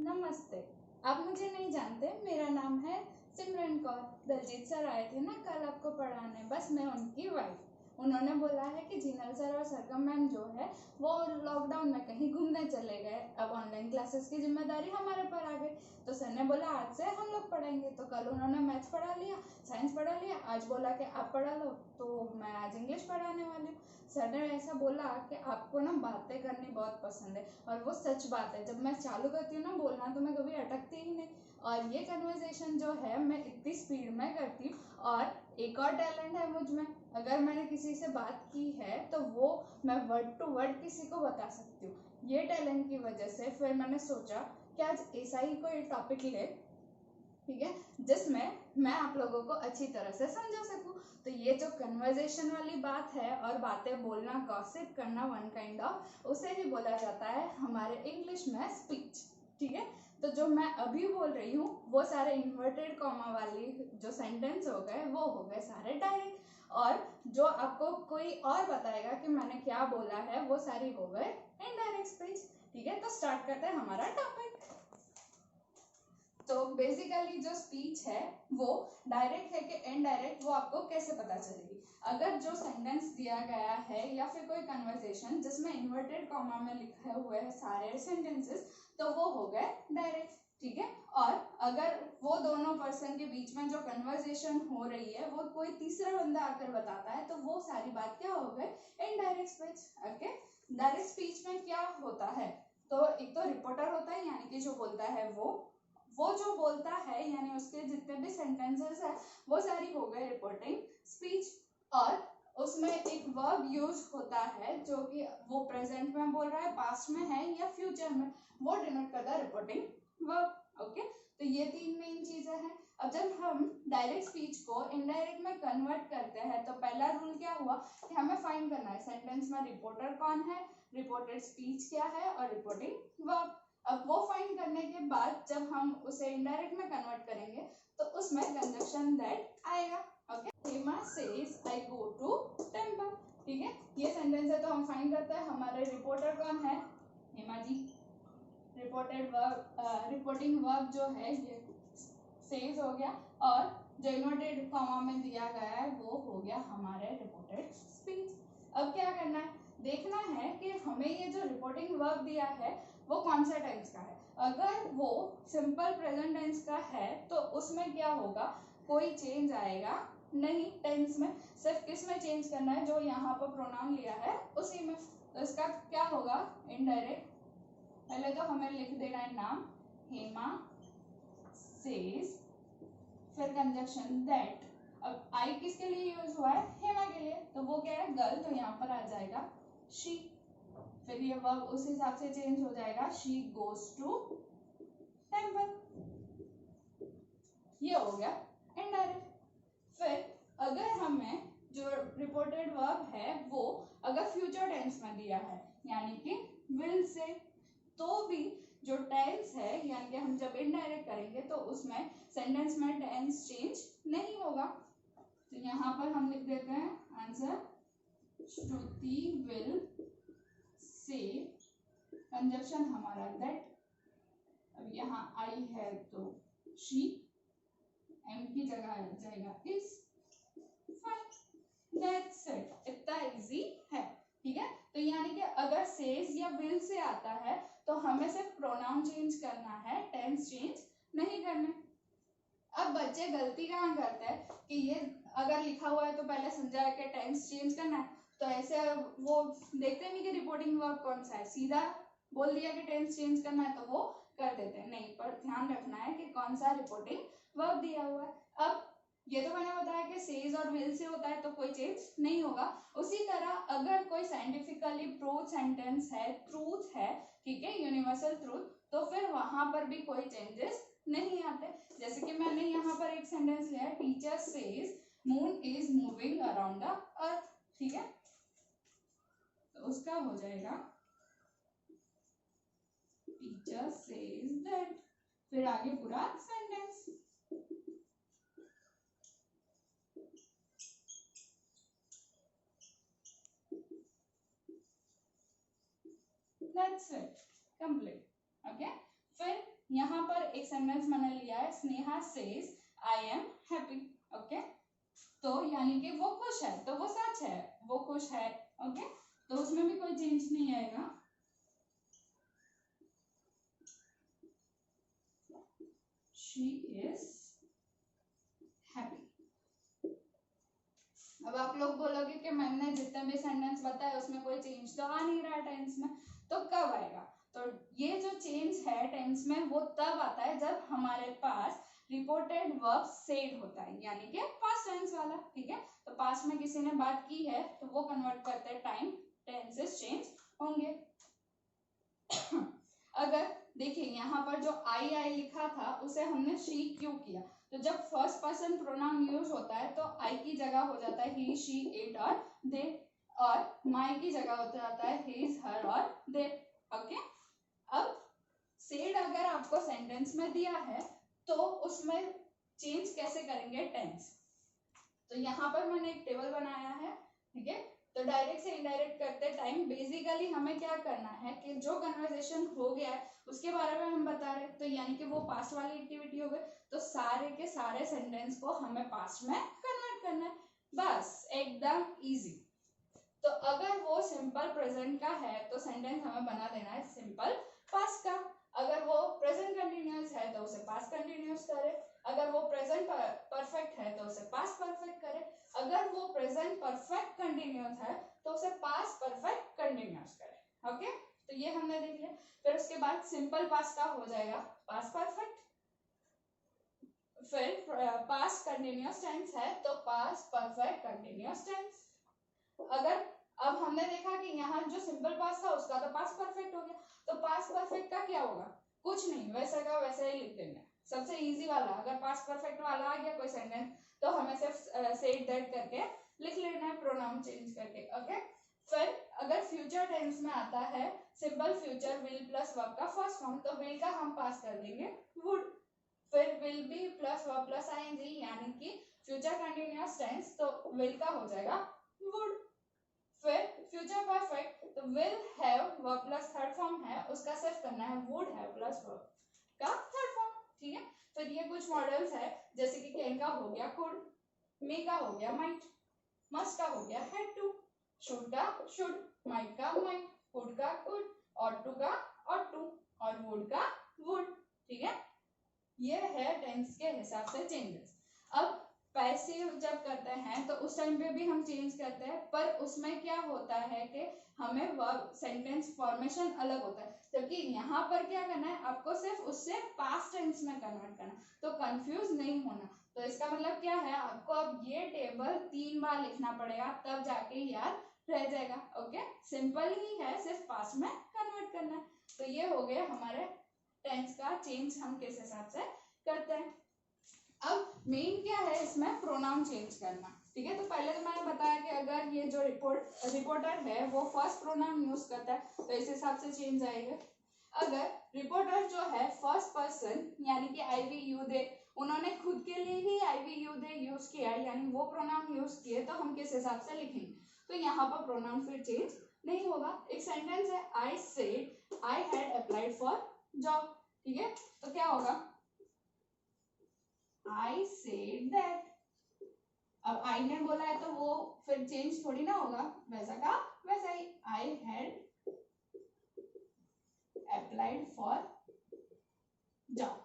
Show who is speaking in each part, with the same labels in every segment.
Speaker 1: नमस्ते। आप मुझे नहीं जानते, मेरा नाम है सिमरन कौर। दलजीत सर आए थे ना कल आपको पढ़ाने, बस मैं उनकी वाइफ। उन्होंने बोला है कि जिनल सर और सरगम मैम जो है वो लॉकडाउन में कहीं घूमने चले गए, अब ऑनलाइन क्लासेस की जिम्मेदारी हमारे पर आ गई। तो सर ने बोला आज से हम लोग पढ़ाएंगे। तो कल उन्होंने मैथ्स पढ़ा लिया, साइंस पढ़ा लिया, आज बोला कि आप पढ़ा लो, तो मैं आज इंग्लिश पढ़ाने वाली हूँ। सर ने ऐसा बोला कि आपको ना बातें करनी बहुत पसंद है, और वो सच बात है। जब मैं चालू करती हूँ ना बोलना, तो मैं कभी अटकती ही नहीं, और ये कन्वर्सेशन जो है मैं इतनी स्पीड में करती हूँ। और एक और टैलेंट है मुझ में, अगर मैंने किसी से बात की है तो वो मैं वर्ड टू वर्ड किसी को बता सकती हूँ। ये टैलेंट की वजह से फिर मैंने सोचा कि आज ऐसा ही कोई टॉपिक ले, ठीक है, जिसमें मैं आप लोगों को अच्छी तरह से समझा सकूं। तो ये जो कन्वर्सेशन वाली बात है और बातें बोलना, गॉसिप करना, वन काइंड ऑफ, उसे ही बोला जाता है हमारे इंग्लिश में स्पीच, ठीक है। तो जो मैं अभी बोल रही हूँ वो सारे इन्वर्टेड कॉमा वाली जो सेंटेंस हो गए वो हो गए सारे डायरेक्ट, और जो आपको कोई और बताएगा कि मैंने क्या बोला है वो सारी हो गए इनडायरेक्ट स्पीच, ठीक है। तो स्टार्ट करते हैं हमारा टॉपिक। तो बेसिकली जो स्पीच है वो डायरेक्ट है कि इनडायरेक्ट, वो आपको कैसे पता चलेगी। अगर जो सेंटेंस दिया गया है या फिर कोई कन्वर्सेशन जिसमें इन्वर्टेड कॉमा में लिखे हुए हैं सारे सेंटेंसेस, तो वो हो गए डायरेक्ट, ठीक है। और अगर वो दोनों पर्सन के बीच में जो कन्वर्सेशन हो रही है वो कोई तीसरा बंदा आकर बताता है, तो वो सारी बात क्या हो गए indirect speech, okay. Direct speech में क्या होता है, तो एक तो रिपोर्टर होता है, यानी कि जो बोलता है वो जो बोलता है यानी उसके जितने भी सेंटेंसेस है वो सारी हो गए रिपोर्टिंग स्पीच। और उसमें एक वर्ब यूज होता है जो कि वो प्रेजेंट में बोल रहा है, पास्ट में है या फ्यूचर में, वो डिनोट करता है रिपोर्टिंग वर्ब, ओके। तो ये तीन मेन चीजें हैं। अब जब हम डायरेक्ट स्पीच को इनडायरेक्ट में कन्वर्ट करते हैं तो पहला रूल क्या हुआ कि हमें फाइंड करना है सेंटेंस में रिपोर्टर कौन है, रिपोर्टेड स्पीच क्या है और रिपोर्टिंग वर्ब। अब वो फाइंड करने के बाद जब हम उसे इनडायरेक्ट में कन्वर्ट करेंगे तो उसमें कंजक्शन दैट आएगा, okay. Hema says I go to temple, ठीक है, ये सेंटेंस है। तो हम फाइंड करते हैं हमारे रिपोर्टर कौन है, Hema ji. Reported verb, reporting verb जो है ये सेज हो गया, और जो इन्वर्टेड कॉमा में दिया गया है वो हो गया हमारे रिपोर्टेड स्पीच। अब क्या करना है, देखना है कि हमें ये जो रिपोर्टिंग वर्ब दिया है वो कौन सा टेंस का है। अगर वो सिंपल प्रेजेंट टेंस का है तो उसमें क्या होगा, कोई चेंज आएगा नहीं टेंस में, सिर्फ किस में चेंज करना है, जो यहाँ पर प्रोनाउन लिया है उसी में। तो इसका क्या होगा इनडायरेक्ट, पहले तो हमें लिख देना है नाम हेमा सेज, फिर कंजक्शन दैट। अब आई किसके लिए यूज हुआ है, हेमा के लिए, तो वो क्या है गर्ल, तो यहाँ पर आ जाएगा शी। फिर ये वर्ब उस हिसाब से चेंज हो जाएगा, शी गोज टू टेम्पल, ये हो गया इनडायरेक्ट। फिर अगर हमें जो रिपोर्टेड वर्ब है वो अगर फ्यूचर टेंस में दिया है यानी कि विल से, तो भी जो टेंस है यानी कि हम जब इनडायरेक्ट करेंगे तो उसमें सेंटेंस में टेंस चेंज नहीं होगा। तो यहाँ पर हम लिख देते हैं answer, Shruti will say, conjunction हमारा दैट। अब यहाँ आई है तो शी, एम की जगह आ जाएगा इज, फाइन, दैट्स इट, इतना इजी है, ठीक है। तो यानी कि अगर सेज या विल से आता है तो हमें सिर्फ प्रोनाउन चेंज करना है, टेंस चेंज नहीं करना। अब बच्चे गलती कहाँ करते हैं कि ये अगर लिखा हुआ है तो पहले समझा है कि टेंस चेंज करना है, तो ऐसे वो देखते नहीं कि रिपोर्टिंग वर्ब कौन सा है, सीधा बोल दिया कि टेंस चेंज करना है तो वो कर देते हैं, नहीं, पर ध्यान रखना है कि कौन सा रिपोर्टिंग वर्ब दिया हुआ है। अब ये तो मैंने बताया कि सेज और विल से होता है तो कोई चेंज नहीं होगा। उसी तरह अगर कोई साइंटिफिकली प्रूव सेंटेंस है, ट्रूथ है, ठीक है, यूनिवर्सल ट्रूथ, तो फिर वहां पर भी कोई चेंजेस नहीं आते। जैसे कि मैंने यहाँ पर एक सेंटेंस लिया है, teacher says moon is moving around the earth, ठीक है, तो उसका हो जाएगा टीचर सेज दैट, फिर आगे पूरा sentence. That's it, complete, okay। फिर यहाँ पर एक सेंटेंस मैंने लिया है, Sneha says I am happy. Okay, तो यानी कि वो खुश है, तो वो सच है, वो खुश है। ओके, तो उसमें भी कोई चेंज नहीं आएगा। She is happy. अब आप लोग बोलोगे कि मैंने जितने भी सेंटेंस बताए उसमें कोई चेंज तो आ नहीं रहा टेंस में, तो कब आएगा? तो ये जो चेंज है टेंस में वो तब आता है जब हमारे पास रिपोर्टेड वर्ब सेड होता है, यानी कि पास्ट टेंस वाला। ठीक है, तो पास्ट में किसी ने बात की है तो वो कन्वर्ट करते हैं टाइम, टेंसेस चेंज होंगे। अगर देखिए यहाँ पर जो आई लिखा था उसे हमने शी क्यों किया, तो जब फर्स्ट पर्सन प्रोनाउन यूज होता है तो आई की जगह हो जाता है ही, शी, इट और दे, और माई की जगह हो जाता है हिज, हर और दे। ओके, अब सेड अगर आपको सेंटेंस में दिया है तो उसमें चेंज कैसे करेंगे टेंस, तो यहाँ पर मैंने एक टेबल बनाया है। ठीक है, तो डायरेक्ट से इनडायरेक्ट करते टाइम बेसिकली हमें क्या करना है कि जो कन्वर्सेशन हो गया है उसके बारे में हम बता रहे हैं, तो यानी कि वो पास्ट वाली एक्टिविटी हो गई, तो सारे के सारे सेंटेंस को हमें पास्ट में कन्वर्ट करना है, बस एकदम इजी। तो अगर वो सिंपल प्रेजेंट का है तो सेंटेंस हमें बना देना है सिंपल पास्ट का, अगर वो प्रेजेंट कंटिन्यूअस है तो उसे पास्ट कंटिन्यूअस करे, अगर वो प्रेजेंट परफेक्ट है तो उसे पास्ट परफेक्ट करे, अगर वो प्रेजेंट परफेक्ट कंटिन्यूअस है तो उसे पास्ट परफेक्ट कंटिन्यूअस करे। ओके, तो ये हमने देख लिया। फिर उसके बाद सिंपल पास्ट का हो जाएगा पास्ट परफेक्ट, फिर पास्ट कंटिन्यूअस टेंस है तो पास्ट परफेक्ट कंटिन्यूअस टेंस। अगर अब हमने देखा कि यहाँ जो सिंपल पास्ट था उसका तो पास्ट परफेक्ट हो गया, तो पास्ट परफेक्ट का क्या होगा, कुछ नहीं, वैसे का वैसे ही लिख देंगे, सबसे इजी वाला। अगर पास्ट परफेक्ट वाला आ गया कोई सेंटेंस तो हमें सिर्फ सेड दैट करके लिख लेना है, प्रोनाउन चेंज करके। ओके, फिर अगर फ्यूचर टेंस में आता है simple future will plus verb का फर्स्ट फॉर्म, तो विल का हम पास कर देंगे वुड, फिर will be plus verb plus I N G यानी कि फ्यूचर कंटिन्यूअस टेंस, तो विल का हो जाएगा वुड। फिर फ्यूचर परफेक्ट तो will have verb plus third form है उसका सिर्फ करना है वुड हैव प्लस वर्ब का थर्ड फॉर्म। ठीक है, फिर ये कुछ मॉडल्स है जैसे कि कैन का हो गया कुड, मे का हो गया माइट, मस्ट का हो गया हैड टू, शुड का शुड, माइट का माइट, कुड का कुड, ऑट टू का ऑट टू और वुड का वुड। ठीक है, ये है टेंस के हिसाब से चेंजेस। अब पैसिव जब करते हैं तो उस टाइम पे भी हम चेंज करते हैं, पर उसमें क्या होता है कि हमें वर्ब सेंटेंस फॉर्मेशन अलग होता है, जबकि यहाँ पर क्या करना है आपको सिर्फ उससे पास्ट टेंस में कन्वर्ट करना, तो कंफ्यूज नहीं होना। तो इसका मतलब क्या है, आपको अब ये टेबल 3 बार लिखना पड़ेगा तब जाके याद रह जाएगा। ओके, सिंपल ही है, सिर्फ पास्ट में कन्वर्ट करना है। तो ये हो गया हमारे टेंस का चेंज हम किस हिसाब से करते हैं। अब मेन क्या है इसमें, प्रोनाउन चेंज करना। ठीक है, तो पहले तो मैंने बताया कि अगर ये जो रिपोर्टर है वो फर्स्ट प्रोनाउन यूज करता है तो इस हिसाब से चेंज आएगा। अगर रिपोर्टर जो है फर्स्ट पर्सन यानी कि आई वी यू दे, उन्होंने खुद के लिए ही आई वी यू दे यूज किया यानी वो प्रोनाउन यूज किए, तो हम किस हिसाब से लिखेंगे, तो यहाँ पर प्रोनाउन फिर चेंज नहीं होगा। एक सेंटेंस है I said I had applied for job. ठीक है, तो क्या होगा, I said that, अब आई ने बोला है तो वो फिर चेंज थोड़ी ना होगा, वैसा का वैसा ही I had applied for job।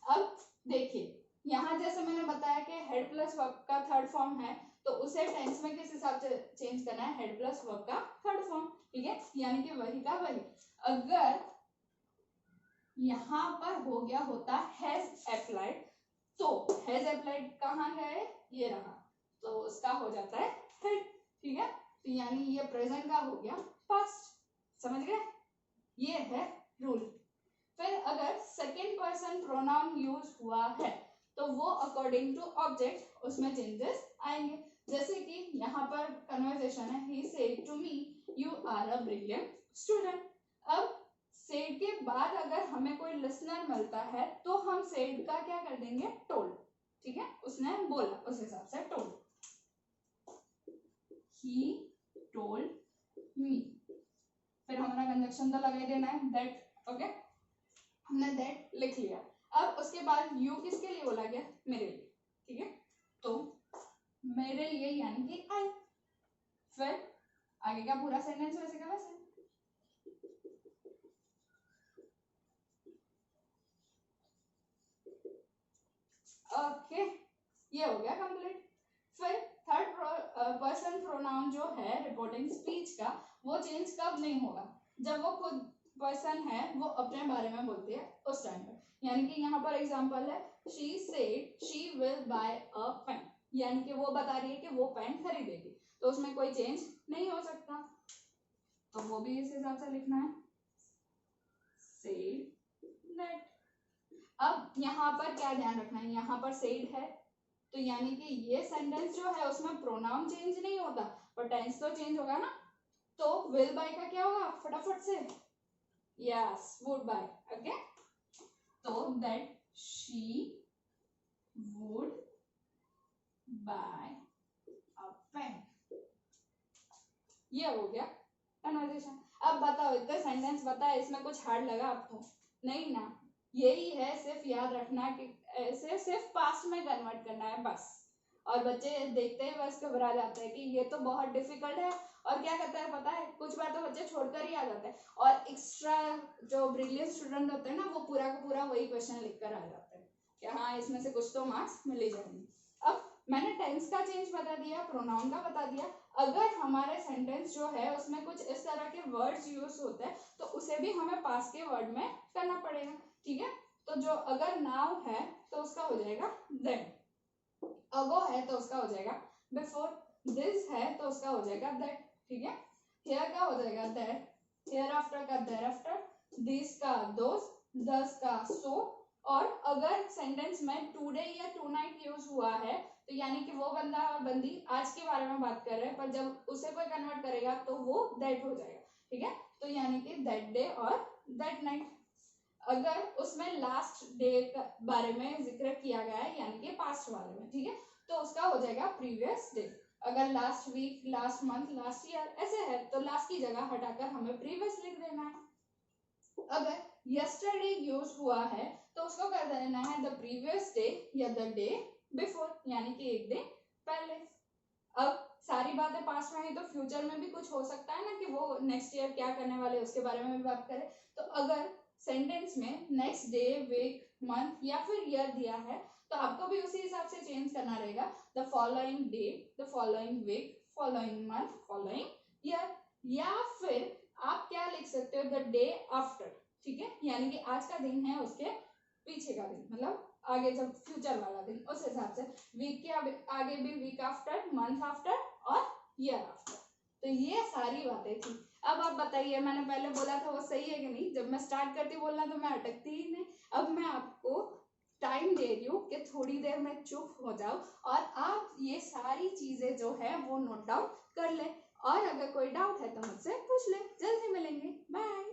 Speaker 1: अब देखिए यहाँ जैसे मैंने बताया कि हेड प्लस वर्ब का थर्ड फॉर्म है तो उसे टेंस में किस हिसाब से चेंज करना है, हेड प्लस वर्ब का थर्ड फॉर्म। ठीक है, यानी कि वही का वही। अगर यहाँ पर हो गया होता हैज अप्लाइड, तो हैज अप्लाइड कहाँ गए, ये रहा, तो उसका हो जाता है हेड। ठीक है, तो यानी ये प्रेजेंट का हो गया पास्ट, समझ गए, ये है रूल। फिर अगर सेकेंड पर्सन प्रोनाउन यूज हुआ है तो वो अकॉर्डिंग टू ऑब्जेक्ट उसमें चेंजेस आएंगे, जैसे कि यहाँ पर कन्वर्सेशन है he said to me you are a brilliant student. अब सेड के बाद अगर हमें कोई लिसनर मिलता है तो हम सेड का क्या कर देंगे, टोल्ड। ठीक है, उसने बोला उस हिसाब से टोल्ड, ही टोल्ड मी, फिर हमारा कंजक्शन तो लगा ही देना है दैट। ओके, हमने दैट लिख लिया। अब उसके बाद यू किसके लिए बोला गया, मेरे लिए, ठीक है। तो मेरे लिए यानी कि आई, फिर आगे का पूरा सेंटेंस वैसे का वैसे। ओके, ये हो गया कंप्लीट। फिर थर्ड पर्सन प्रोनाउन जो है रिपोर्टिंग स्पीच का, वो चेंज कब नहीं होगा, जब वो खुद पर्सन है वो अपने बारे में बोलती है उस टाइम पे। यानी कि यहाँ पर एग्जांपल है she said she will buy a pen, यानी कि वो बता रही है कि वो पेन खरीदेगी, तो उसमें कोई चेंज नहीं हो सकता, तो वो भी इस हिसाब से लिखना है सेड दैट। अब यहाँ पर क्या ध्यान रखना है, यहाँ पर सेड है तो यानी कि ये सेंटेंस जो है उसमें प्रोनाउन चेंज नहीं होता पर टेंस तो चेंज होगा ना। तो विल बाय का क्या होगा, फटाफट से, यस वुड बाय। ओके, तो that she would buy a pen, ये हो गया कन्वर्सेशन। अब बताओ, इतना सेंटेंस बताया, इसमें कुछ हार्ड लगा आपको, नहीं ना, यही है, सिर्फ याद रखना कि ऐसे सिर्फ पास्ट में कन्वर्ट करना है बस। और बच्चे देखते ही बस घबरा जाते हैं कि ये तो बहुत डिफिकल्ट है, और क्या करता है पता है, कुछ बार तो बच्चे छोड़कर ही आ जाते हैं, और एक्स्ट्रा जो ब्रिलियंट स्टूडेंट होते हैं ना, वो पूरा का पूरा वही क्वेश्चन लिखकर आ जाते हैं कि हाँ इसमें से कुछ तो मार्क्स मिल ही जाएंगे। अब मैंने टेंस का चेंज बता दिया, प्रोनाउन का बता दिया। अगर हमारे सेंटेंस जो है उसमें कुछ इस तरह के वर्ड्स यूज होते हैं तो उसे भी हमें पास के वर्ड में करना पड़ेगा, ठीक है। तो जो अगर नाउ है तो उसका हो जाएगा देन, अगो है तो उसका हो जाएगा बिफोर, दिस है तो उसका हो जाएगा दैट, ठीक है। हियर का हो जाएगा दैट, हियर आफ्टर का देयर आफ्टर, दिस का दोस, दस का सो। और अगर सेंटेंस में टुडे या टुनाइट यूज हुआ है तो यानी कि वो बंदा और बंदी आज के बारे में बात कर रहे हैं, पर जब उसे कोई कन्वर्ट करेगा तो वो दैट हो जाएगा, ठीक है। तो यानी कि दैट डे और दैट नाइट। अगर उसमें लास्ट डे के बारे में जिक्र किया गया है यानी कि पास्ट वाले में, ठीक है, तो उसका हो जाएगा प्रीवियस डे। अगर last week, last month, last year ऐसे है तो लास्ट की जगह हटाकर हमें प्रीवियस लिख देना है। अगर यस्टरडे यूज हुआ है तो उसको कर देना है द प्रीवियस डे या द डे बिफोर, यानी कि एक डे पहले। अब सारी बातें पास्ट में है तो फ्यूचर में भी कुछ हो सकता है ना कि वो नेक्स्ट ईयर क्या करने वाले उसके बारे में भी बात करें। तो अगर सेंटेंस में नेक्स्ट डे, वीक, मंथ या फिर ईयर दिया है तो आपको भी उसी हिसाब से चेंज करना रहेगा, the following day, the following week, following month, following year. या फिर आप क्या लिख सकते हो, द डे आफ्टर, ठीक है, यानी कि आज का दिन है उसके पीछे का दिन, मतलब आगे जब फ्यूचर वाला दिन, उस हिसाब से वीक के आगे भी वीक आफ्टर, मंथ आफ्टर और ईयर आफ्टर। तो ये सारी बातें थी। अब आप बताइए, मैंने पहले बोला था वो सही है कि नहीं, जब मैं स्टार्ट करती बोलना तो मैं अटकती ही नहीं। अब मैं आपको टाइम दे रही हूँ कि थोड़ी देर में चुप हो जाओ और आप ये सारी चीजें जो है वो नोट डाउन कर ले, और अगर कोई डाउट है तो मुझसे पूछ ले। जल्दी मिलेंगे, बाय।